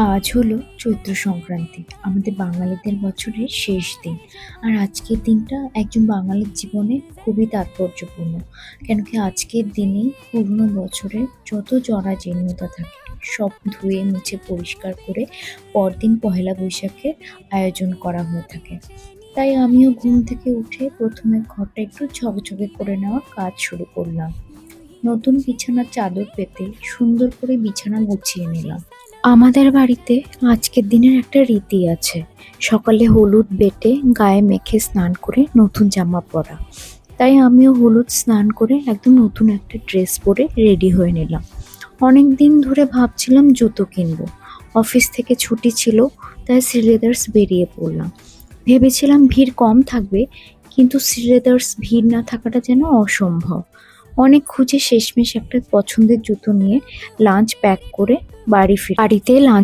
আজ হলো চৈত্র সংক্রান্তি, আমাদের বাঙালিদের বছরের শেষ দিন। আর আজকের দিনটা একজন বাঙালির জীবনে খুবই তাৎপর্যপূর্ণ। কেন কি আজকের দিনেই পুরনো বছরের যত জরাজীর্ণতা থাকে সব ধুয়ে মুছে পরিষ্কার করে পরদিন পহেলা বৈশাখের আয়োজন করা হয়ে থাকে। তাই আমিও ঘুম থেকে উঠে প্রথমে ঘরটা একটু ঝকঝকে করে নেওয়ার কাজ শুরু করলাম। নতুন বিছানার চাদর পেতে সুন্দর করে বিছানা গুছিয়ে নিলাম। আমাদের বাড়িতে আজকের দিনের একটা রীতি আছে, সকালে হলুদ বেটে গায়ে মেখে স্নান করে নতুন জামা পরা। তাই আমিও হলুদ স্নান করে একদম নতুন একটা ড্রেস পরে রেডি হয়ে নিলাম। অনেক দিন ধরে ভাবছিলাম জুতো কিনবো, অফিস থেকে ছুটি ছিল, তাই শ্রীলেদার্স বেরিয়ে পড়লাম। ভেবেছিলাম ভিড় কম থাকবে, কিন্তু শ্রীলেদার্স ভিড় না থাকাটা যেন অসম্ভব। অনেক খুঁজে শেষমেশ একটা পছন্দের জুতো নিয়ে লাঞ্চ প্যাক করে বাড়িতে লাঞ্চ